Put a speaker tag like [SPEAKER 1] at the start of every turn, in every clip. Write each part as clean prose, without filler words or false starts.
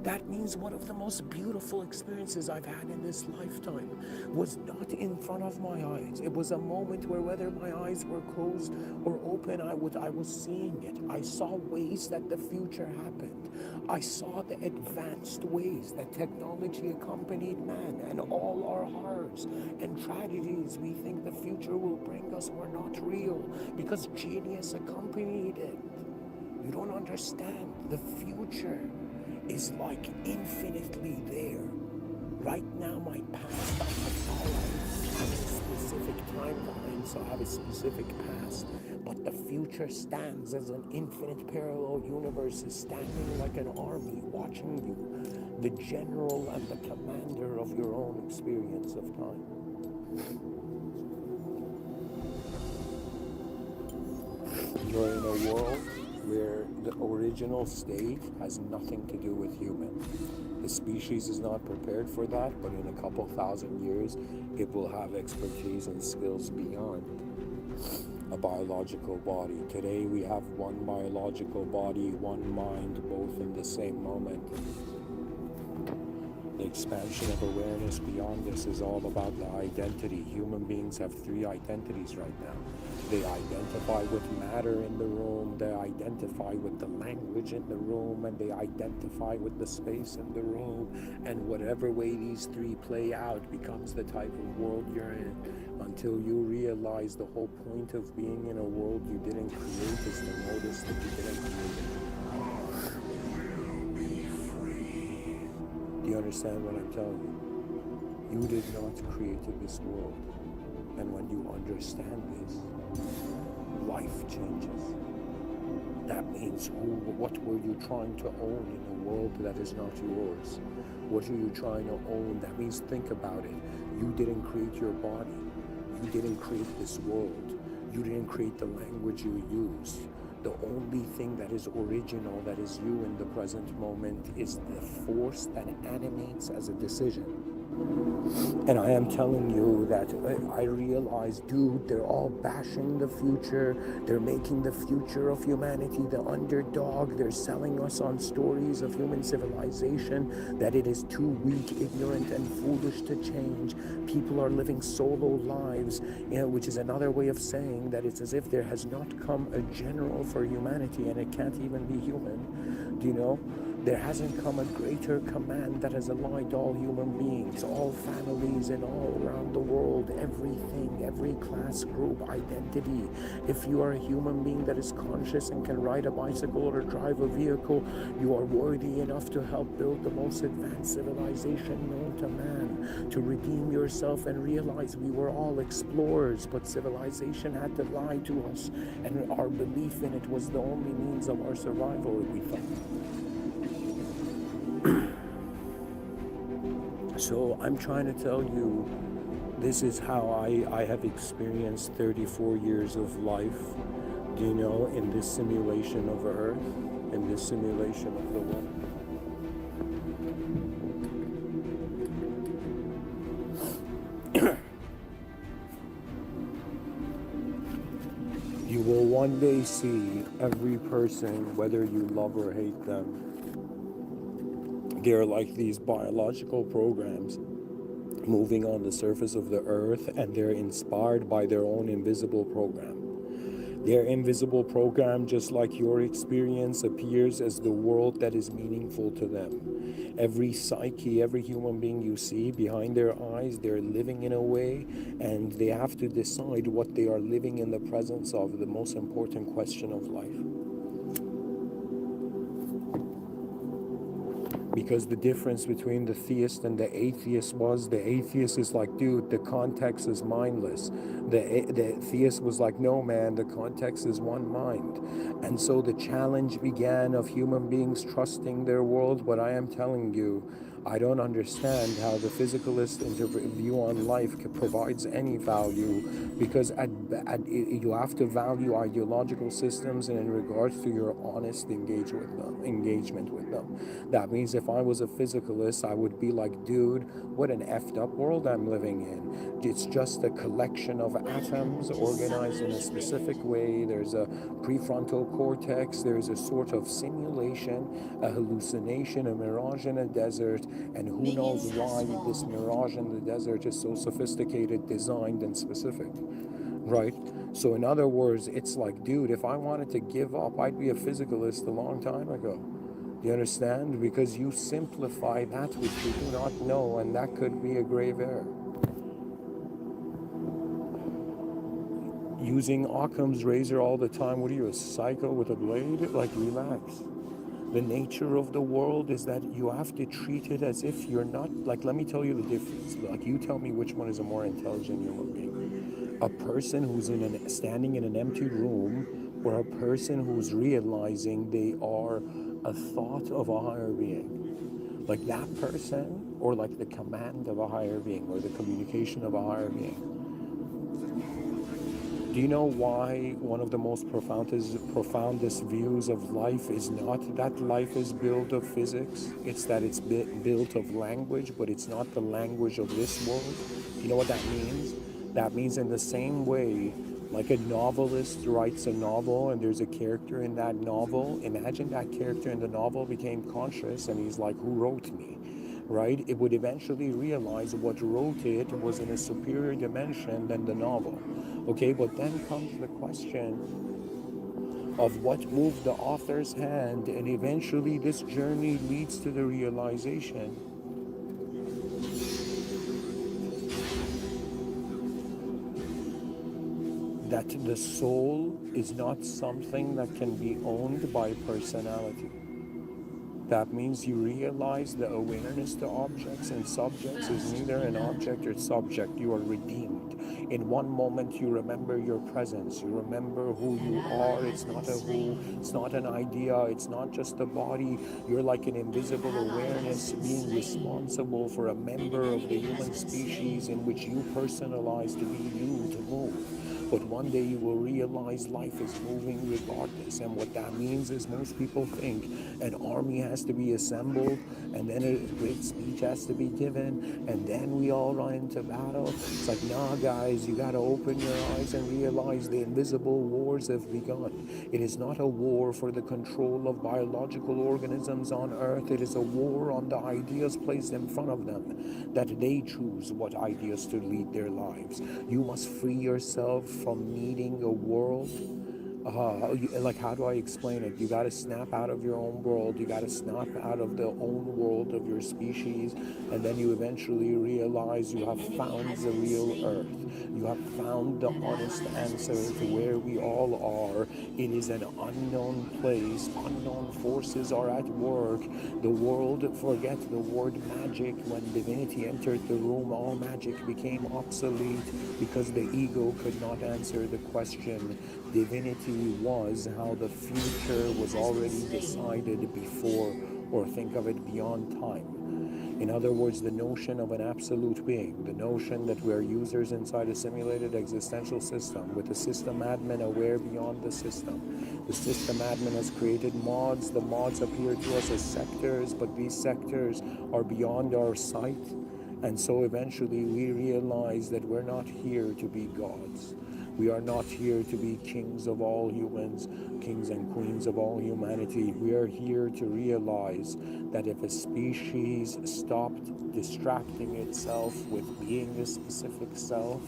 [SPEAKER 1] That means one of the most beautiful experiences I've had in this lifetime was not in front of my eyes. It was a moment where whether my eyes were closed or open, I was seeing it. I saw ways that the future happened. I saw the advanced ways that technology accompanied man, and all our horrors and tragedies we think the future will bring us were not real because genius accompanied it. You don't understand. The future is like infinitely there. Right now, my past, I have all I have a specific timeline, so I have a specific past. But the future stands as an infinite parallel universe, is standing like an army watching you, the general and the commander of your own experience of time. You're in a world where the original state has nothing to do with human. The species is not prepared for that, but in a couple thousand years, it will have expertise and skills beyond a biological body. Today, we have one biological body, one mind, both in the same moment. The expansion of awareness beyond this is all about the identity. Human beings have 3 identities right now. They identify with matter in the room, they identify with the language in the room, and they identify with the space in the room. And whatever way these 3 play out becomes the type of world you're in, until you realize the whole point of being in a world you didn't create is to notice that you didn't create it. Do you understand what I'm telling you? You did not create this world. And when you understand this, life changes. That means what were you trying to own in a world that is not yours? What are you trying to own? That means think about it. You didn't create your body. You didn't create this world. You didn't create the language you use. The only thing that is original, that is you in the present moment, is the force that animates as a decision. And I am telling you that I realize, dude, they're all bashing the future. They're making the future of humanity the underdog. They're selling us on stories of human civilization, that it is too weak, ignorant, and foolish to change. People are living solo lives, which is another way of saying that it's as if there has not come a general for humanity, and it can't even be human. Do you know? There hasn't come a greater command that has aligned all human beings, all families, and all around the world, everything, every class, group, identity. If you are a human being that is conscious and can ride a bicycle or drive a vehicle, you are worthy enough to help build the most advanced civilization known to man, to redeem yourself and realize we were all explorers, but civilization had to lie to us, and our belief in it was the only means of our survival, we thought. So I'm trying to tell you, this is how I have experienced 34 years of life, you know, in this simulation of Earth, in this simulation of the world. You will one day see every person, whether you love or hate them, they're like these biological programs moving on the surface of the earth, and they're inspired by their own invisible program. Their invisible program, just like your experience, appears as the world that is meaningful to them. Every psyche, every human being you see, behind their eyes, they're living in a way, and they have to decide what they are living in the presence of, the most important question of life. Because the difference between the theist and the atheist was, the atheist is like, dude, the context is mindless. The theist was like, no, man, the context is one mind. And so the challenge began of human beings trusting their world. But I am telling you, I don't understand how the physicalist view on life provides any value, because you have to value ideological systems and in regards to your honest engagement with them. That means if if I was a physicalist, I would be like, dude, what an effed up world I'm living in. It's just a collection of atoms organized in a specific way. There's a prefrontal cortex, there's a sort of simulation, a hallucination, a mirage in a desert, and who knows why this mirage in the desert is so sophisticated, designed, and specific, right? So in other words, it's like, dude, if I wanted to give up, I'd be a physicalist a long time ago. You understand? Because you simplify that which you do not know, and that could be a grave error. Using Occam's razor all the time, what are you, a psycho with a blade? Like, relax. The nature of the world is that you have to treat it as if you're not, like, let me tell you the difference. Like, you tell me which one is a more intelligent human being. A person who's standing in an empty room, or a person who's realizing they are a thought of a higher being. Like that person, or like the command of a higher being, or the communication of a higher being. Do you know why one of the most profoundest views of life is not that life is built of physics? It's that it's built of language, but it's not the language of this world. Do you know what that means? That means in the same way, like a novelist writes a novel and there's a character in that novel, imagine that character in the novel became conscious and he's like, who wrote me? Right? It would eventually realize what wrote it was in a superior dimension than the novel. Okay, but then comes the question of what moved the author's hand, and eventually this journey leads to the realization that the soul is not something that can be owned by personality. That means you realize the awareness to objects and subjects is neither an object or subject. You are redeemed. In one moment you remember your presence. You remember who you are. It's not a who. It's not an idea. It's not just a body. You're like an invisible awareness being responsible for a member of the human species in which you personalize to be you, to move. But one day you will realize life is moving regardless. And what that means is most people think an army has to be assembled, and then a great speech has to be given, and then we all run into battle. It's like, nah, guys, you got to open your eyes and realize the invisible wars have begun. It is not a war for the control of biological organisms on Earth. It is a war on the ideas placed in front of them, that they choose what ideas to lead their lives. You must free yourself from needing a world. Like, how do I explain it? You got to snap out of your own world. You got to snap out of the own world of your species, and then you eventually realize you have found the real Earth. You have found the honest answer to where we all are. It is an unknown place. Unknown forces are at work. The world, forget the word magic. When divinity entered the room, all magic became obsolete because the ego could not answer the question. Divinity was how the future was already decided before, or think of it beyond time. In other words, the notion of an absolute being, the notion that we're users inside a simulated existential system with a system admin aware beyond the system. The system admin has created mods. The mods appear to us as sectors, but these sectors are beyond our sight. And so eventually we realize that we're not here to be gods. We are not here to be kings of all humans, kings and queens of all humanity. We are here to realize that if a species stopped distracting itself with being a specific self,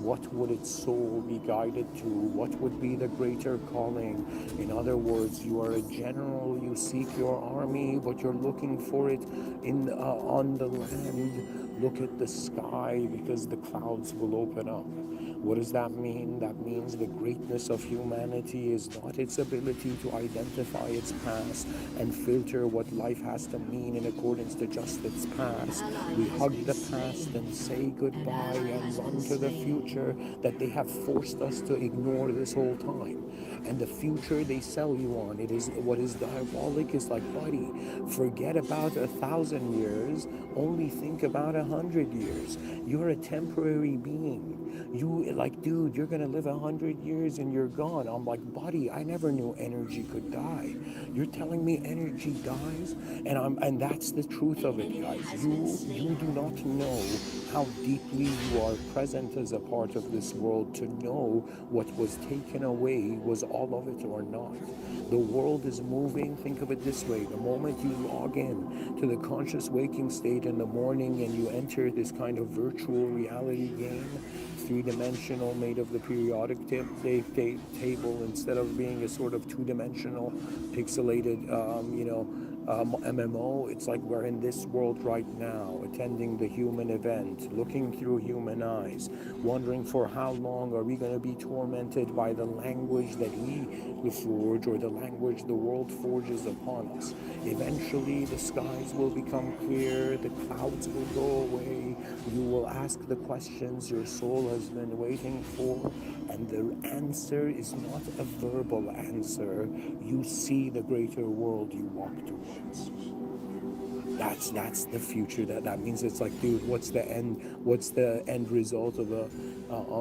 [SPEAKER 1] what would its soul be guided to? What would be the greater calling? In other words, you are a general, you seek your army, but you're looking for it on the land. Look at the sky, because the clouds will open up. What does that mean? That means the greatness of humanity is not its ability to identify its past and filter what life has to mean in accordance to just its past. We hug the past and say goodbye and run to the future that they have forced us to ignore this whole time. And the future they sell you on, it is what is diabolic. Is like, buddy, forget about 1,000 years, only think about 100 years. You're a temporary being. You, like, dude, you're gonna live 100 years and you're gone. I'm like, buddy, I never knew energy could die. You're telling me energy dies? And that's the truth of it, guys. You do not know how deeply you are present as a part of this world to know what was taken away was all of it or not. The world is moving. Think of it this way: the moment you log in to the conscious waking state in the morning and you enter this kind of virtual reality game, three-dimensional, made of the periodic table instead of being a sort of two-dimensional pixelated MMO. It's like we're in this world right now, attending the human event, looking through human eyes, wondering for how long are we going to be tormented by the language that we forge, or the language the world forges upon us. Eventually the skies will become clear, the clouds will go away, you will ask the questions your soul has been waiting for, and the answer is not a verbal answer. You see the greater world you walk towards. That's the future. That means it's like, dude, what's the end result of a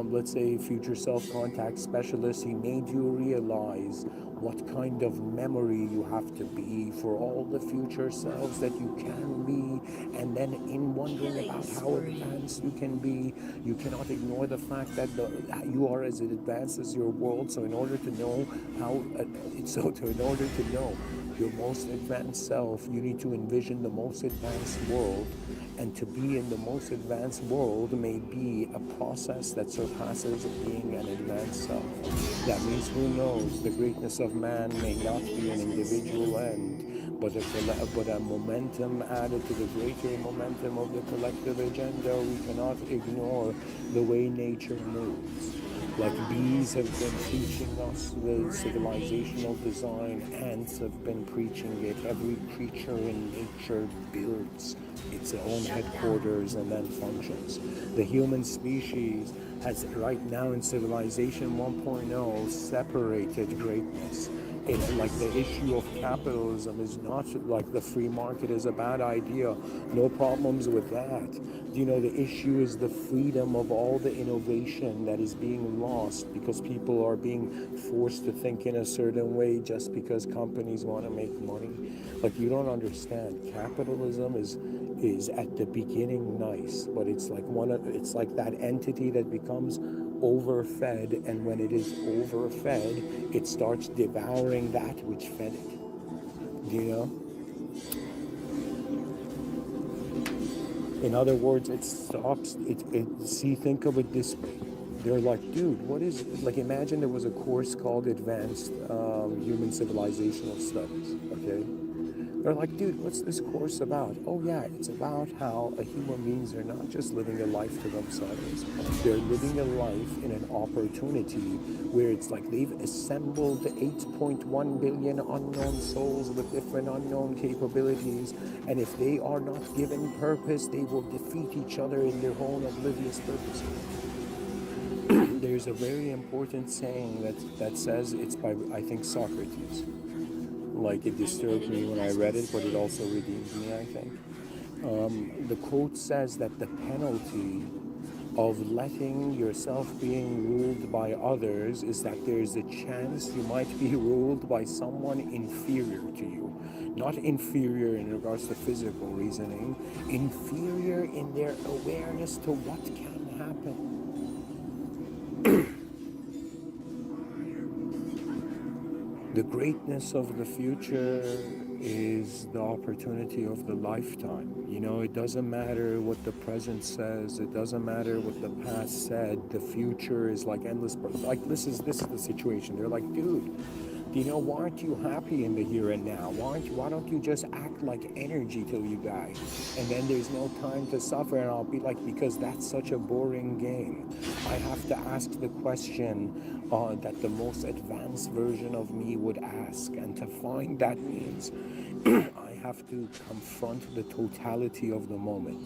[SPEAKER 1] let's say future self-contact specialist? He made you realize what kind of memory you have to be for all the future selves that you can be, and then in wondering about how advanced you can be, you cannot ignore the fact that you are as advanced as your world. So in order to know in order to know your most advanced self, you need to envision the most advanced world, and to be in the most advanced world may be a process that surpasses being an advanced self. That means, who knows, the greatness of man may not be an individual end, but a momentum added to the greater momentum of the collective agenda. We cannot ignore the way nature moves. Like bees have been teaching us the civilizational design, ants have been preaching it. Every creature in nature builds its own headquarters and then functions. The human species has right now in Civilization 1.0 separated greatness. It's like the issue of capitalism is not like the free market is a bad idea. No problems with that. The issue is the freedom of all the innovation that is being lost because people are being forced to think in a certain way just because companies want to make money. Like, you don't understand. Capitalism is at the beginning nice, but it's like that entity that becomes overfed, and when it is overfed, it starts devouring that which fed it. In other words, it stops. Think of it this way. They're like, dude, what is it? Like, imagine there was a course called Advanced Human Civilizational Studies, okay? They're like, dude, what's this course about? Oh yeah, it's about how human beings are not just living a life to themselves. They're living a life in an opportunity where it's like they've assembled 8.1 billion unknown souls with different unknown capabilities, and if they are not given purpose, they will defeat each other in their own oblivious purpose. There's a very important saying that says, it's by, I think, Socrates. Like, it disturbed me when I read it, but it also redeemed me, I think. The quote says that the penalty of letting yourself being ruled by others is that there's a chance you might be ruled by someone inferior to you. Not inferior in regards to physical reasoning, inferior in their awareness to what can happen. The greatness of the future is the opportunity of the lifetime. It doesn't matter what the present says. It doesn't matter what the past said. The future is like endless. Like, this is the situation. They're like, dude, why aren't you happy in the here and now? Why don't you just act like energy till you die? And then there's no time to suffer. And I'll be like, because that's such a boring game. I have to ask the question that the most advanced version of me would ask. And to find that means I have to confront the totality of the moment.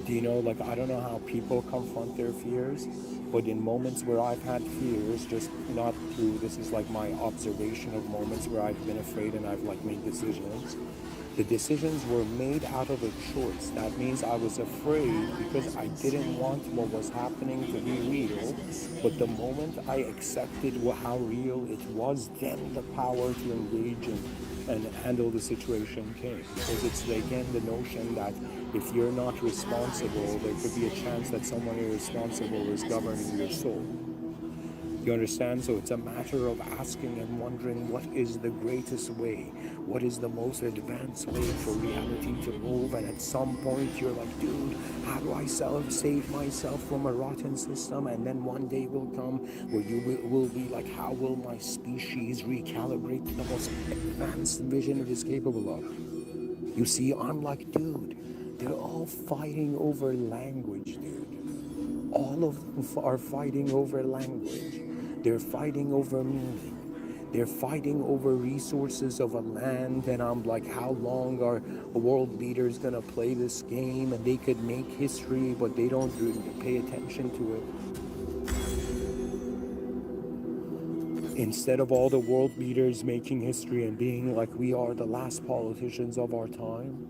[SPEAKER 1] Like, I don't know how people confront their fears, but in moments where I've had fears, just not through, this is like my observation of moments where I've been afraid and I've like made decisions. The decisions were made out of a choice. That means I was afraid because I didn't want what was happening to be real. But the moment I accepted how real it was, then the power to engage and handle the situation came. Because it's again the notion that if you're not responsible, there could be a chance that someone irresponsible is governing your soul. You understand? So it's a matter of asking and wondering what is the greatest way, what is the most advanced way for reality to move. And at some point you're like, dude, how do I save myself from a rotten system? And then one day will come where you will be like, how will my species recalibrate to the most advanced vision it is capable of? You see, I'm like, dude, they're all fighting over language, dude. All of them are fighting over language. They're fighting over meaning. They're fighting over resources of a land, and I'm like, how long are world leaders gonna play this game? And they could make history, but they don't really pay attention to it. Instead of all the world leaders making history and being like, we are the last politicians of our time,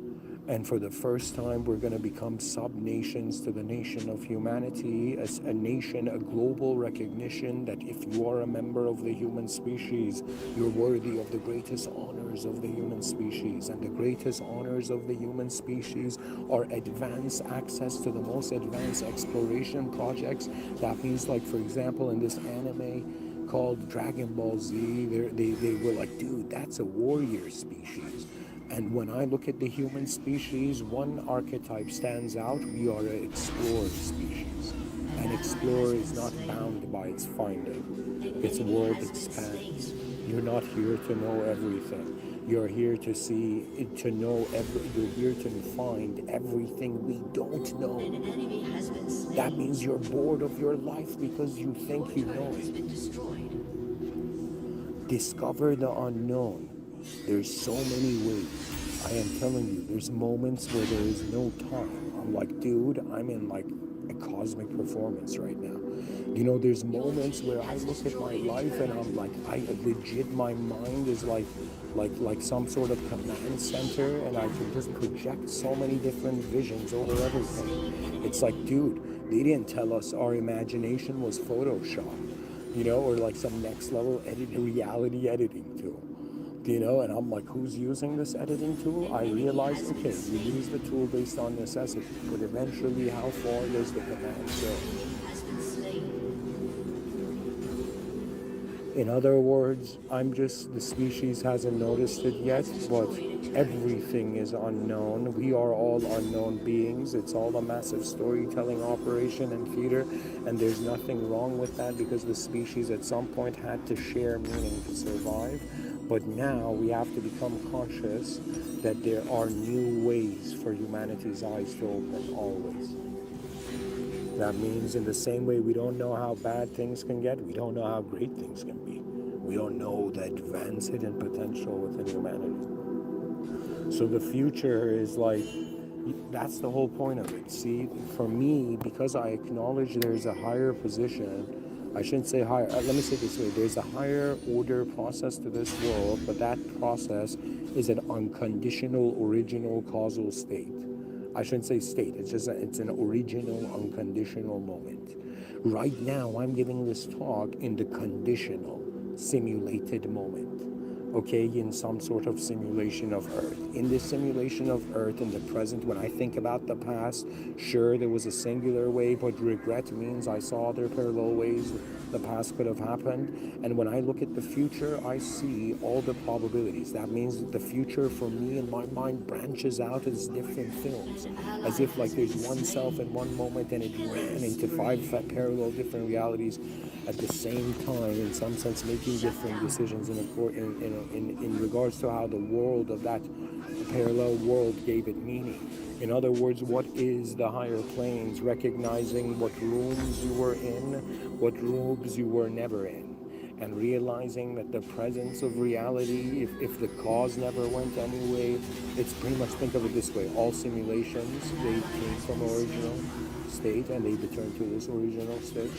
[SPEAKER 1] and for the first time, we're going to become sub-nations to the nation of humanity, as a nation, a global recognition that if you are a member of the human species, you're worthy of the greatest honors of the human species. And the greatest honors of the human species are advanced access to the most advanced exploration projects. That means, like, for example, in this anime called Dragon Ball Z, they were like, dude, that's a warrior species. And when I look at the human species, one archetype stands out. We are an explorer species. An explorer is not bound by its finding. Its world expands. You're not here to know everything. You're here to see, to know you're here to find everything we don't know. That means you're bored of your life because you think you know it. Discover the unknown. There's so many ways. I am telling you, there's moments where there is no time. I'm like, dude, I'm in like a cosmic performance right now. You know, there's moments where I look at my life and I'm like, my mind is like some sort of command center, and I can just project so many different visions over everything. It's like, dude, they didn't tell us our imagination was Photoshop, you know, or like some next level reality editing tool. You know, and I'm like, who's using this editing tool? I realized, okay, you use the tool based on necessity, but eventually how far does the command go? In other words, the species hasn't noticed it yet, but everything is unknown. We are all unknown beings. It's all a massive storytelling operation and theater, and there's nothing wrong with that because the species at some point had to share meaning to survive. But now we have to become conscious that there are new ways for humanity's eyes to open, always. That means in the same way we don't know how bad things can get, we don't know how great things can be. We don't know the advanced hidden potential within humanity. So the future is like, that's the whole point of it. See, for me, because I acknowledge there's a higher position, I shouldn't say higher, let me say it this way, there's a higher order process to this world, but that process is an unconditional, original causal state. I shouldn't say state, it's an original, unconditional moment. Right now, I'm giving this talk in the conditional, simulated moment. Okay, in some sort of simulation of Earth. In this simulation of Earth, in the present, when I think about the past, sure, there was a singular way, but regret means I saw other parallel ways the past could have happened. And when I look at the future, I see all the probabilities. That means that the future for me in my mind branches out as different films, as if like there's one self in one moment and it ran into five parallel different realities at the same time, in some sense making different decisions in regards to how the world of that parallel world gave it meaning. In other words, what is the higher planes? Recognizing what rooms you were in, what rooms you were never in, and realizing that the presence of reality, if the cause never went anyway, it's pretty much, think of it this way, all simulations, they came from original state and they return to this original state,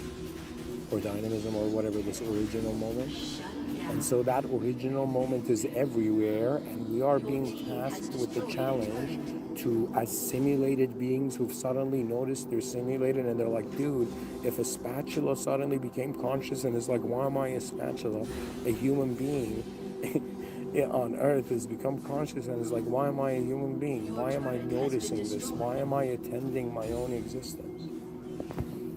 [SPEAKER 1] or dynamism, or whatever, this original moment. And so that original moment is everywhere, and we are being tasked with the challenge to, as simulated beings who've suddenly noticed they're simulated, and they're like, dude, if a spatula suddenly became conscious and is like, why am I a spatula? A human being on earth has become conscious and is like, why am I a human being? Why am I noticing this? Why am I attending my own existence?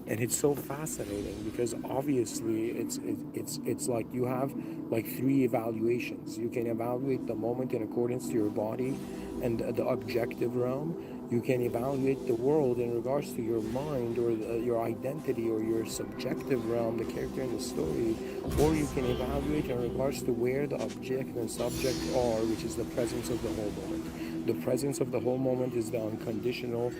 [SPEAKER 1] And it's so fascinating because obviously it's like you have like three evaluations. You can evaluate the moment in accordance to your body and the objective realm. You can evaluate the world in regards to your mind or your identity or your subjective realm, the character in the story, or you can evaluate in regards to where the object and subject are, which is the presence of the whole moment. The presence of the whole moment is the unconditional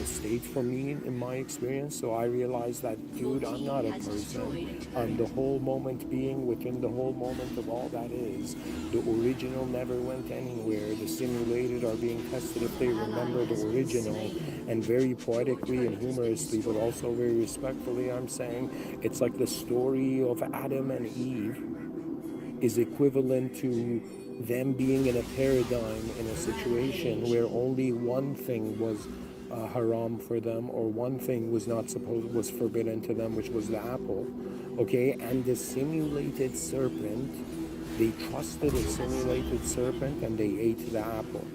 [SPEAKER 1] state for me in my experience. So I realize that, dude, I'm not a person. I'm the whole moment being within the whole moment of all that is. The original never went anywhere. The simulated are being tested if they remember the original. And very poetically and humorously, but also very respectfully, I'm saying it's like the story of Adam and Eve is equivalent to them being in a paradigm in a situation where only one thing was haram for them, or one thing was forbidden to them, which was the apple. Okay, and the simulated serpent, they trusted a simulated serpent and they ate the apple.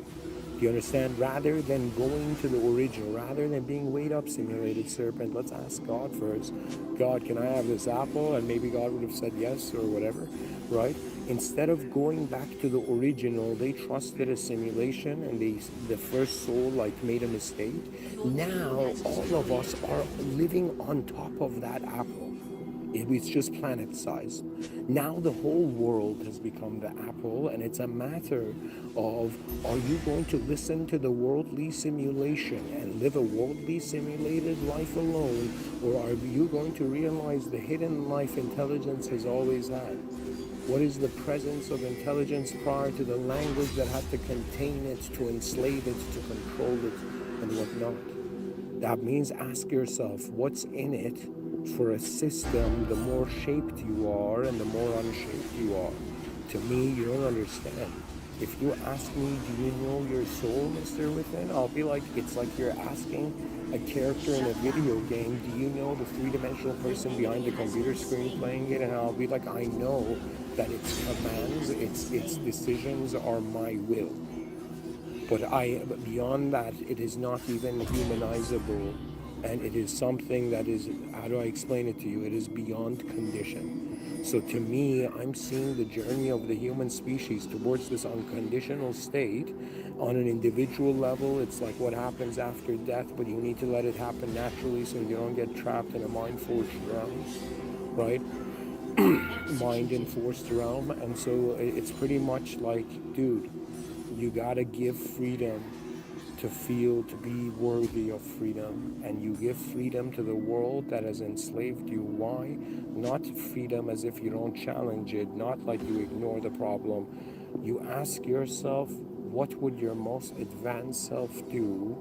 [SPEAKER 1] Do you understand? Rather than going to the original, rather than being, wait up, simulated serpent, let's ask God first. God, can I have this apple? And maybe God would have said yes or whatever, right? Instead of going back to the original, they trusted a simulation, and the first soul like made a mistake. Now all of us are living on top of that apple. It's just planet size. Now the whole world has become the apple, and it's a matter of, are you going to listen to the worldly simulation and live a worldly simulated life alone, or are you going to realize the hidden life intelligence has always had? What is the presence of intelligence prior to the language that had to contain it, to enslave it, to control it, and whatnot? That means ask yourself, what's in it for a system? The more shaped you are and the more unshaped you are. To me, you don't understand. If you ask me, do you know your soul, Mr. Within? I'll be like, it's like you're asking a character in a video game, do you know the three-dimensional person behind the computer screen playing it? And I'll be like, I know that its commands, its decisions are my will. But beyond that, it is not even humanizable, and it is something that is, how do I explain it to you? It is beyond condition. So to me, I'm seeing the journey of the human species towards this unconditional state. On an individual level, it's like what happens after death, but you need to let it happen naturally so you don't get trapped in a mind-forced realm, right? Mind-enforced realm. And so it's pretty much like, dude, you gotta give freedom to feel, to be worthy of freedom. And you give freedom to the world that has enslaved you. Why? Not freedom as if you don't challenge it, not like you ignore the problem. You ask yourself, what would your most advanced self do?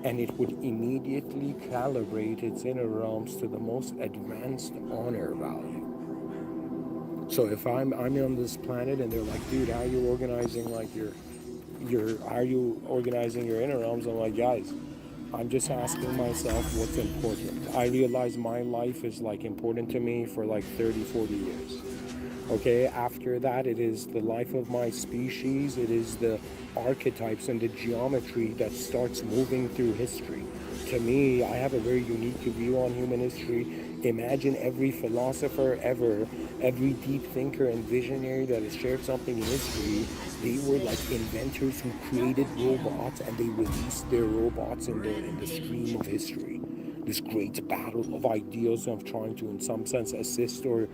[SPEAKER 1] And it would immediately calibrate its inner realms to the most advanced honor value. So if I'm on this planet and they're like, dude, how are you organizing like are you organizing your inner realms? I'm like, guys, I'm just asking myself what's important. I realize my life is like important to me for like 30, 40 years. Okay, after that, it is the life of my species. It is the archetypes and the geometry that starts moving through history. To me, I have a very unique view on human history. Imagine every philosopher ever, every deep thinker and visionary that has shared something in history, they were like inventors who created robots, and they released their robots in the stream of history. This great battle of ideas of trying to, in some sense, assist or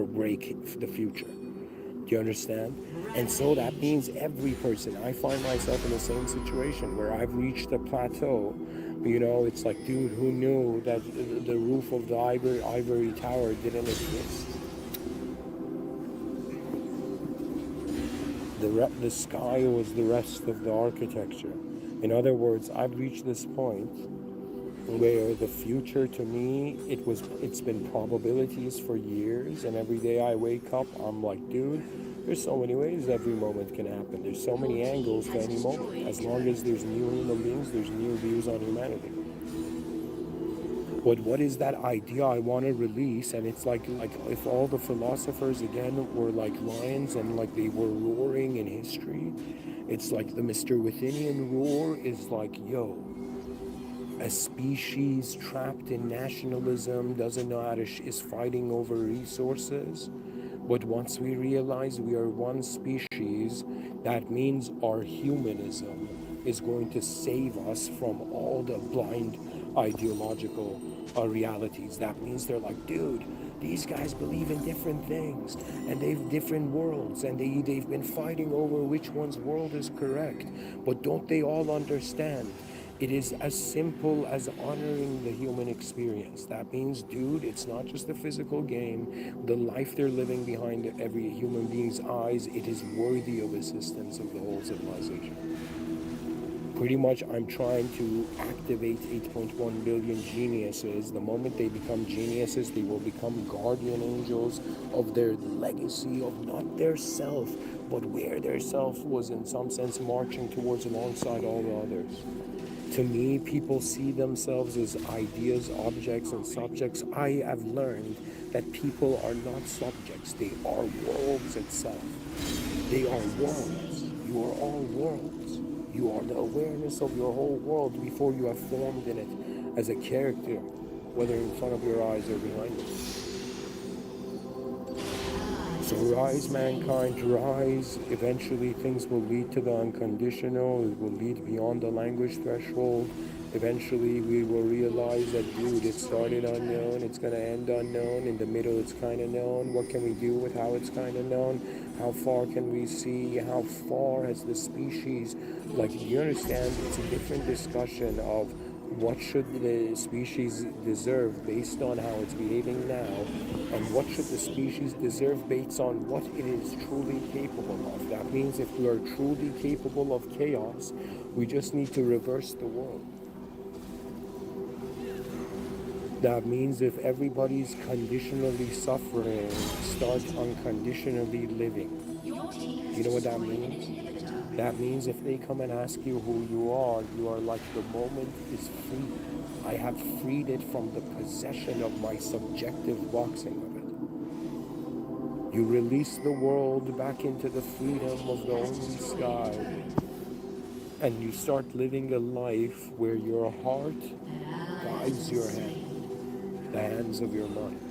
[SPEAKER 1] break the future. Do you understand? And so that means every person. I find myself in the same situation where I've reached a plateau. You know, it's like, dude, who knew that the roof of the ivory tower didn't exist? The sky was the rest of the architecture. In other words, I've reached this point where the future to me, it's been probabilities for years, and every day I wake up I'm like, dude, there's so many ways every moment can happen, there's so many angles to any moment. As long as there's new human beings, there's new views on humanity. But what is that idea I want to release? And it's like if all the philosophers again were like lions and like they were roaring in history, it's like the Mr. Withinian roar is like, yo, a species trapped in nationalism, doesn't know how to is fighting over resources. But once we realize we are one species, that means our humanism is going to save us from all the blind ideological realities. That means they're like, dude, these guys believe in different things and they've different worlds and they've been fighting over which one's world is correct. But don't they all understand? It is as simple as honoring the human experience. That means, dude, it's not just a physical game. The life they're living behind every human being's eyes, it is worthy of assistance of the whole civilization. Pretty much, I'm trying to activate 8.1 billion geniuses. The moment they become geniuses, they will become guardian angels of their legacy, of not their self, but where their self was in some sense marching towards alongside all the others. To me, people see themselves as ideas, objects, and subjects. I have learned that people are not subjects, they are worlds itself. They are worlds. You are all worlds. You are the awareness of your whole world before you have formed in it as a character, whether in front of your eyes or behind you. So rise, mankind, rise. Eventually things will lead to the unconditional. It will lead beyond the language threshold. Eventually we will realize that, dude, it started unknown, it's going to end unknown. In the middle, it's kind of known. What can we do with how it's kind of known? How far can we see? How far has the species, like, you understand, it's a different discussion of what should the species deserve based on how it's behaving now, and what should the species deserve based on what it is truly capable of. That means if we are truly capable of chaos, we just need to reverse the world. That means if everybody's conditionally suffering, start unconditionally living. You know what that means? That means if they come and ask you who you are like, the moment is free. I have freed it from the possession of my subjective boxing of it. You release the world back into the freedom of the only sky, and you start living a life where your heart guides your hand, the hands of your mind.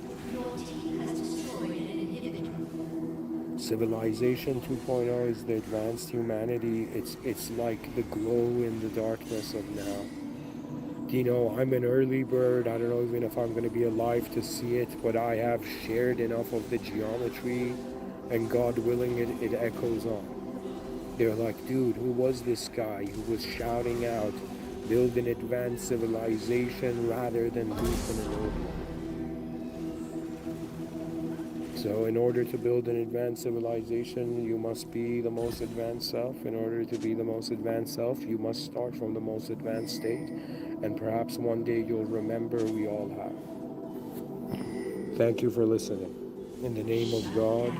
[SPEAKER 1] Civilization 2.0 is the advanced humanity. It's like the glow in the darkness of now. You know, I'm an early bird. I don't know even if I'm going to be alive to see it, but I have shared enough of the geometry, and God willing, it echoes on. They're like, dude, who was this guy who was shouting out, build an advanced civilization rather than loosen an old one? So in order to build an advanced civilization, you must be the most advanced self. In order to be the most advanced self, you must start from the most advanced state. And perhaps one day you'll remember we all have. Thank you for listening. In the name of God,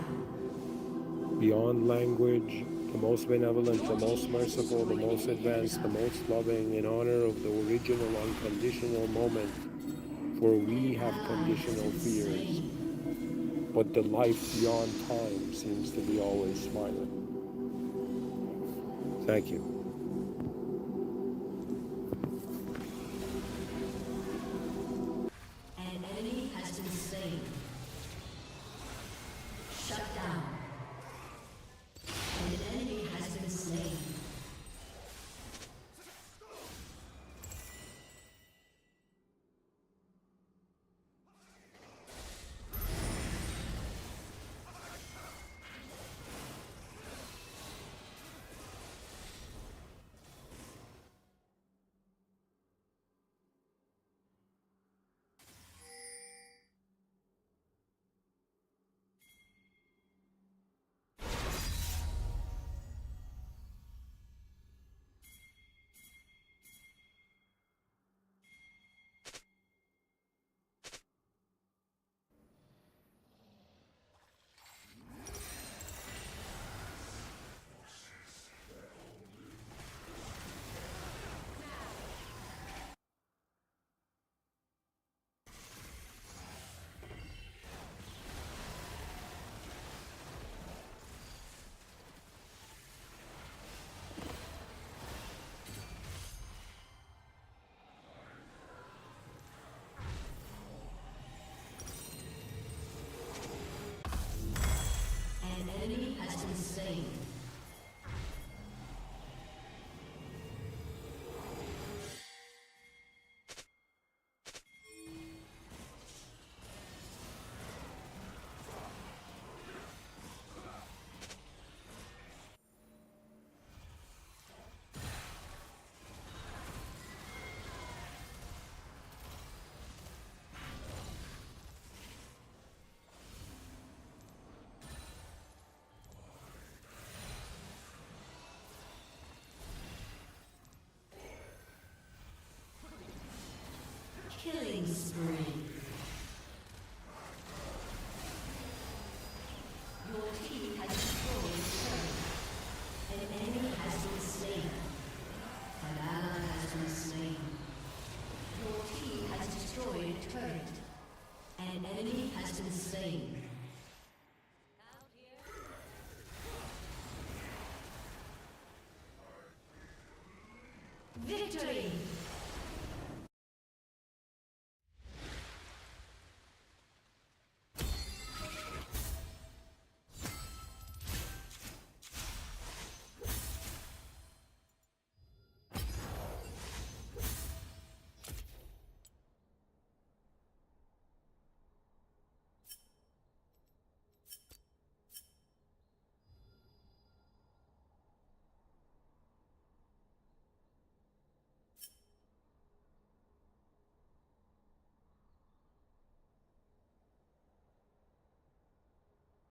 [SPEAKER 1] beyond language, the most benevolent, the most merciful, the most advanced, the most loving, in honor of the original unconditional moment, for we have conditional fears. But the life beyond time seems to be always smiling. Thank you.
[SPEAKER 2] An enemy has been slain. Shut down. An enemy has been slain. Victory!